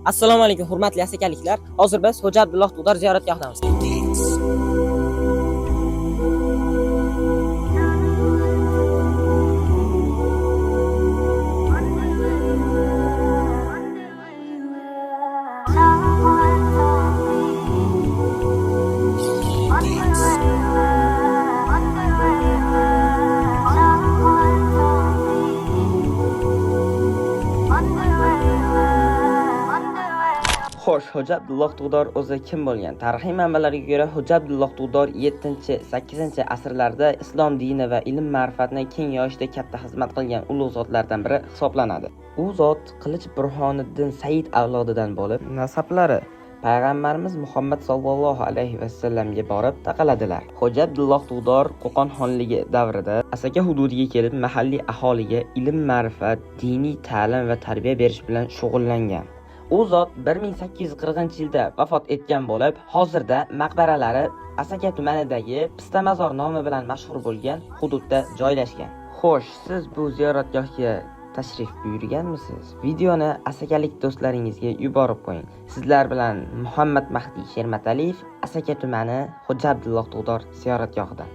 Assalomu alaykum hurmatli asakaliklar. Hozir biz Xo'ja Abdulloh Tug'dor ziyoratgohidamiz. Xo'sh, Xo'ja Abdulloh Tug'dor o'zi kim bo'lgan? Tarixiy manbalarga ko'ra, Xo'ja Abdulloh Tug'dor 7-8 asrlarda islom dini va ilm ma'rifatni keng yoyishda katta xizmat qilgan ulug' zotlardan biri hisoblanadi. U zot Qilich Burhoniddin Said avlodidan bo'lib, nasablari Payg'ambarimiz Muhammad sallallohu alayhi vasallamga borib taqaladilar. Xo'ja Abdulloh Tug'dor Qo'qon xonligi davrida Asaka hududiga kelib, mahalliy aholiga ilm ma'rifat, diniy ta'lim va tarbiya berish bilan shug'ullangan. U zot 1840-yilda vafot etgan bo'lib, hozirda maqbaralari Asaka tumanidagi Pistamazor nomi bilan mashhur bo'lgan hududda joylashgan. Xo'sh, siz bu ziyoratgohga tashrif buyurganmisiz? Videoni asakalik do'stlaringizga yuborib qo'ying. Sizlar bilan Muhammad Mahdiy Shermataliyev, Asaka tumani Xo'ja Abdulloh Tug'dor ziyoratgohidan.